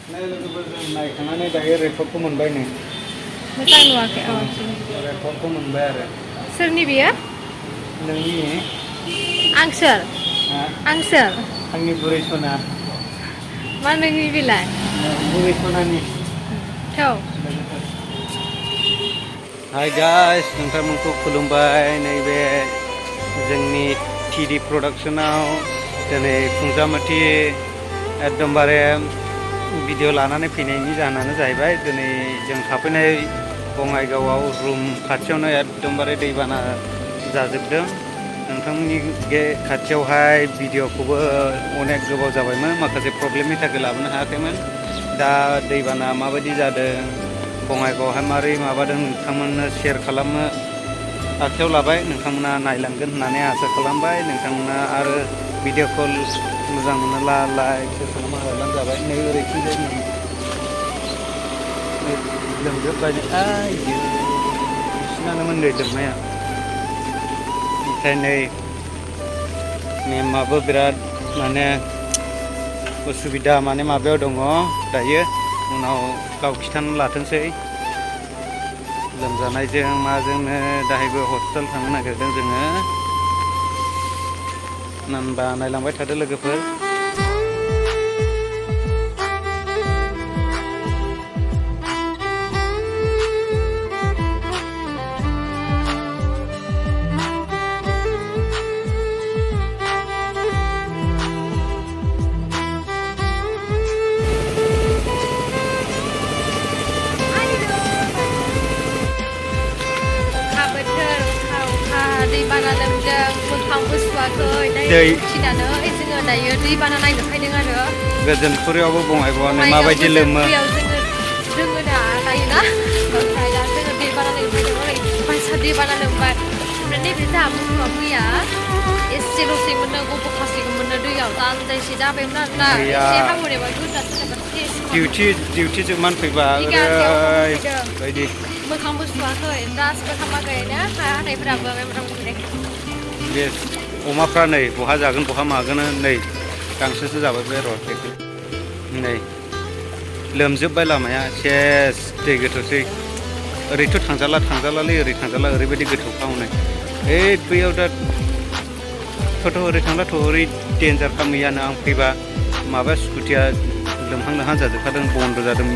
Nay लोगोफोर नायखांनानै दायो रेकर्डखौ मोनबाय नै मोजां नुवाखै औ रेकर्डखौ मोनबाय आरो सोरनि बियो नोंनि आं सोर हा आं सोर आंनि बुरै सना मा नोंनि बेलाय बुरै सनानि थौ हाय गाइस नोंथांमोनखौ खुलुमबाय नैबे जोंनि टिडि प्रडाक्शनाव दिनै फुंजामथि एकदमबारे भिडिअ लानानै फैनायनि जाहोनानो जाहैबाय दिनै जों थाफैनाय बङाइगावआव रुम खाथियावनो एकदमबारे दैबाना जाजोबदों नोंथांमोननि बे खाथियावहाय भिडिअखौबो अनेक गोबाव जाबायमोन माखासे प्रब्लेमनि थाखाय लाबोनो हायाखैमोन दा दैबाना माबायदि जादों बङाइगावआवहाय मारै माबादों नोंथांमोननो शेयार खालामनो आखायाव लाबाय नोंथांमोना नायलांगोन होननानै आसा खालामबाय नोंथांमोना आरो भिडिअखौ मोजां मोनोब्ला लाइक शेयार खालामना होबानो जाबाय नै ओरैथिंजाय लोमजोबबाय आइयो बिसिनानोमोन नै लोमनाया ओमफ्राय नै मेमाबो बिराद माने उसुबिदा माने माबायाव दङ दायो उनाव गाव खिथाना लाथोंसै लोमजानायजों माजोंनो दाहायबो हस्पिटाल थांनो नागिरदों जोङो होनबा नायलांबाय थादो लोगोफोर दैबाना लोमदों मोखांबो सुवाखै दै खिनानै जोङो दायो दैबाना नायनो फैदों आरो गोजोनपुरियावबो बङाइगावआनो माबायदि लोमो जोङो दा नायोना ओमफ्राय दा जोङो दैबाना नायनो फैदों ओरैबायसा दैबाना लोमबाय ओमफ्राय नैबे जोंहा मोसौआ मैया एसेल'सै मोननो गब'खासैखौ मोननो दैयाव दानजायसे जाबायमोन आरोना एसे हामोरेबा गोजा डिउटि जोबनानै फैबा ओरैबायदि मोखांबो सुवाखै दासबो खामाखैनो हाथाइफोराबो बे अमाफ्रा नै बहा जागोन बहा मागोन नै गांसोसो जाबाय बे र' नै लोमजोबबाय लामाया सेस दै गोथौसै ओरैथ' थांजालालै ओरै थांजाला ओरैबायदि गोथौखा हनै बैयाव दा थ' ओरै थांलाथ' ओरै डेन्जारखा मैयानो आं फैबा माबा स्कुटिया लोमहां जाजोबखादों बन्द' जादों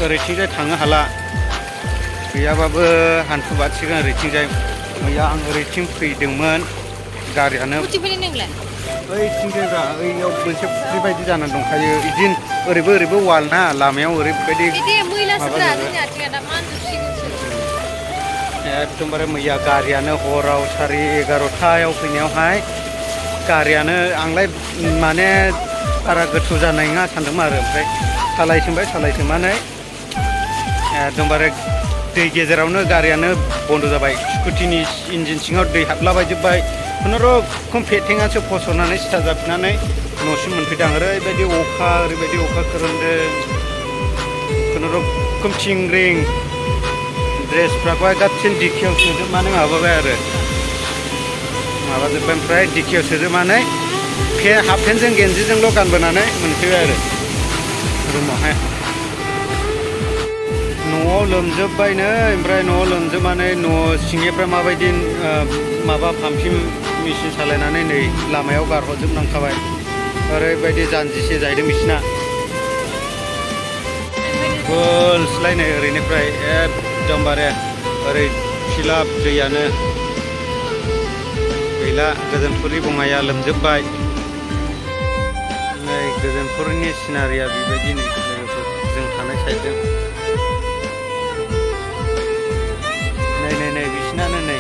ओरैथिंजाय थांनो हाला गैयाबाबो हान्थु बाथिगोन ओरैथिंजाय मैया आं ओरैथिं फैदोंमोन गारियानो ओइथिंजायब्रा ओइयाव मोनसे फुख्रि बायदि जानानै दंखायो बिदिनो ओरैबो वाल ना लामायाव ओरैबायदि एकदमबारे मैया गारियानो हराव 11:30 फैनायावहाय गारियानो आंलाय माने बारा गोथौ जानाय नङा सानदोंमोन आरो ओमफ्राय सालायसोमनानै एकदमबारे दै गेजेरावनो गारियानो बन्द' जाबाय स्कुटिनि इन्जिन सिङाव दै हाबलाबायजोब्बाय खुनुरुखुम फेथेङासो फसरनानै सिथा जाफिननानै न'सिम मोनफैदों ओरैबायदि अखा खोरोमदों खुनुरुखुम थिंग्रिं ड्रेसफ्राखौहाय गासिन दिखियाव सोजोबनानै माबाबाय आरो माबाजोब्बाय ओमफ्राय दिखियाव सोजोबनानै हाफ पेन्टजों गेन्जिजोंल' गानबोनानै मोनफैबाय आरो रुमावहाय न'आव लोमजोबबायनो ओमफ्राय न'आव लोमजोबनानै न' सिंनिफ्राय माबायदि माबा पाम्पिं मेचिन सालायनानै नै लामायाव गारहरजोबनांखाबाय ओरैबायदि जानजिसे जाहैदों बिसिना फुलस्लायनाय ओरैनिफ्राय एकदमबारे ओरै फिलाप दैयानो गैला गोजोनपुरि बङाइया लोमजोबबाय नै गोजोनपुरनि सिनारिया बेबायदि नै लोगोफोर जों थानाय साइडजों नै बिसिनानो नै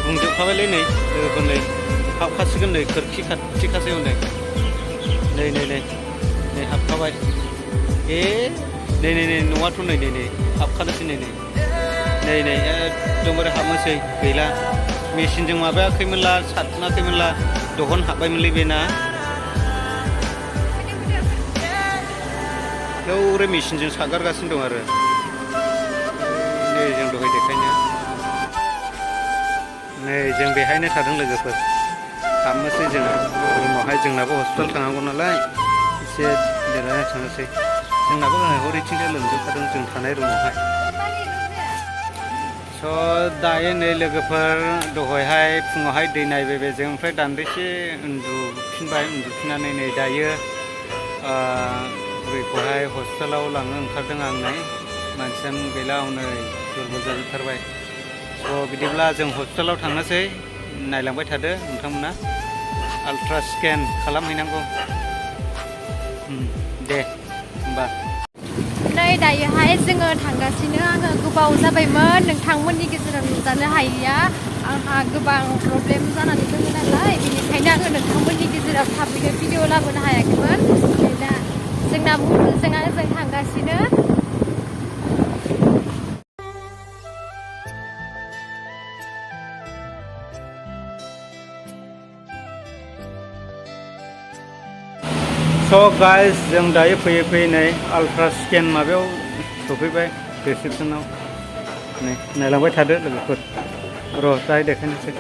बुंजोबखाबायलै नै लोगोफोर नै हाबखासिगोन नै खोरखि खाथि खाथियाव नै हाबखाबाय नै न'आथ' नै हाबखानोसै नै एकदमबारे हाबनोसै गैला मेचिनजों माबायाखैमोनला साथनाखैमोनला दहन हाबबायमोनलै बेना बेयाव मेचिनजों सारगारगासिनो दं आरो नै जों दहाय देखायनो नै जों बेहायनो थादों लोगोफोर हाबनोसै जोङो रुमावहाय उनावहाय जोंनाबो हस्पिटाल थांनांगौ नालाय एसे देलायना थांनोसै जोंनाबो हरैथिंजाय लोमजोबखादों जों थानाय रुमावहाय स' दायो नै लोगोफोर दहायहाय फुङावहाय दै नायबाय जों ओमफ्राय दान्दिसे उन्दुफिननानै नै दायो बुरैखौहाय हस्पिटालाव लांनो ओंखारदों आं नै मानसियानो गैला हनै दुरबल जाजोबथारबाय स' बिदिब्ला जों हस्पिटालाव थांनोसै नायलांबाय थादो नोंथांमोना आल्ट्रा स्केन खालामहैनांगौ दे होमबा नै दायोहाय जोङो थांगासिनो आङो गोबाव जाबायमोन नोंथांमोननि गेजेराव नुजानो हायैया आंहा गोबां प्रब्लेम जानानै दङ नालाय बेनिखायनो आङो नोंथांमोननि गेजेराव थाबैनो भिडिअ लाबोनो हायाखैमोन दा जोंना बुहुदजों आंजों थांगासिनो स' गाइस जों दायो फैयै फैयै नै आल्ट्रा स्केन माबायाव सफैबाय रिसेपसनाव नै नायलांबाय थादो लोगोफोर र' दायो देखायनोसै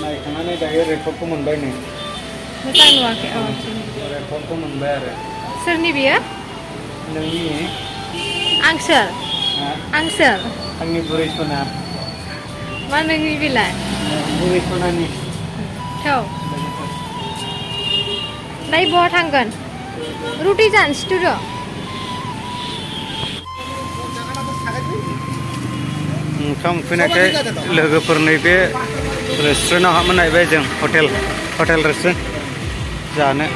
नायखांनानै दायो रेकर्डखौ मोनबाय नै मोजां नुवाखै रेकर्डखौ मोनबाय आरो सोरनि बियो नोंनि आं सोर आं सोर आंनि बुरै सना मा नोंनि बेलाय बुरै सनानि थौ दायो बहा थांगोन रुटि जानोसै र' ओंखाम उखैनायखाय लोगोफोर नैबे रेस्टुरेन्टाव हाबनो नायबाय जों हटेल रेस्टुरेन्ट जानो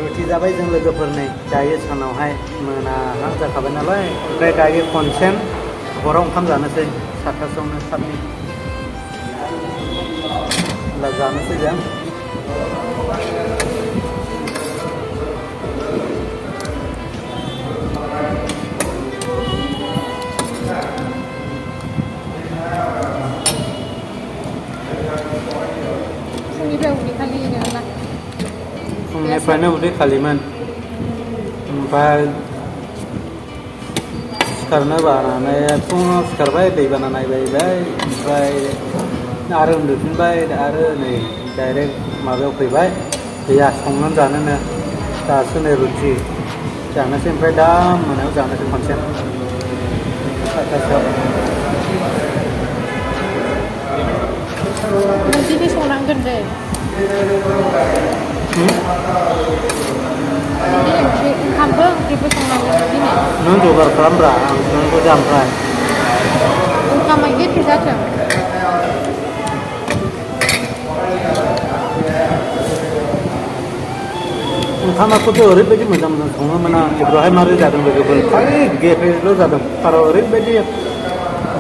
रुटि जाबाय जों लोगोफोर नै दायो सानावहाय मोनाहां जाखाबाय नालाय ओमफ्राय दायो खनसेन हराव ओंखाम जानोसै 7टासोआवनो 7नि होनब्ला जानोसै जों फुंनिफ्राय उदै खालिनो ना फुंनिफ्रायनो उदै खालिमोन ओमफ्राय सिखारनो बानानै फुङाव सिखारबाय दैबाना नायबाय ओमफ्राय आरो उन्दुफिनबाय आरो नै डाइरेक्ट माबायाव फैबाय गैया संनानै जानोनो दासो नै रुटि जानोसै ओमफ्राय दा मोनायाव जानोसै खनसे 7टासोआव दिनै संनांगोन दे ओंखामबो ओंख्रिबो संनांगोन दिनै नों जगार खालामब्रा आं संनांगौ जामफ्राय ओंखामा एखे जाथों ओंखामाखौथ' ओरैबायदि मोजां सङोमोन आं एबारावहाय माबोरै जादों लोगोफोर खालि गेफेल' जादों आरो ओरैबायदि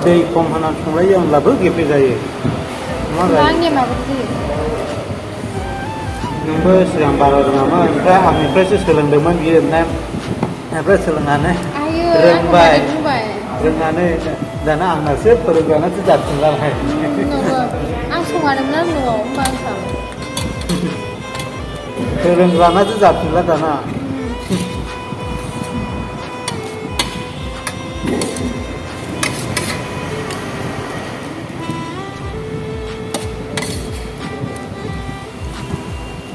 दै खम होनानै संलायो होमब्लाबो गेफे जायो आंनिया माबायदि जायो नोंबो सिगां बारा रोङामोन ओमफ्राय आंनिफ्रायसो सोलोंदोंमोन बियो ओमफ्राय सोलोंनानै रोंबाय रोंनानै दाना आंनासो फोरोंग्रानासो जाफिनलाबाय आं सङानोमोन न'आव होमबा ओंखाम फोरोंग्रानासो जाफिनला दाना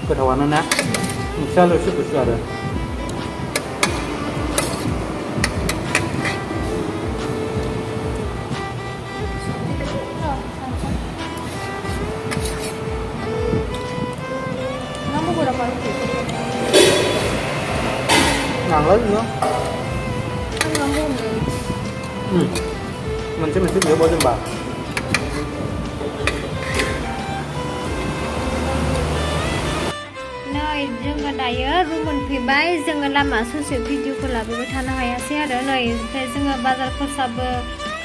गोथावानो ना ओंख्रियाल'सो गुसु आरो नांला जोङो मोनसे बिहरबाव जोंबा जोङो दायो रुम मोनफैबाय जोङो लामा ससे भिडिअखौ लाबोबाय थानो हायासै आरो नै ओमफ्राय जोङो बाजार खरसाबो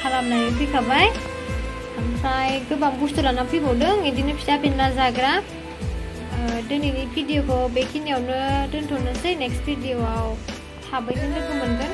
खालामनानै फैखाबाय ओमफ्राय गोबां बुस्थु लाना फैबावदों बिदिनो फिसा फिनला जाग्रा दिनैनि भिडिअखौ बेखिनियावनो दोनथ'नोसै नेक्स्ट भिडिअआव थाबैनो लोगो मोनगोन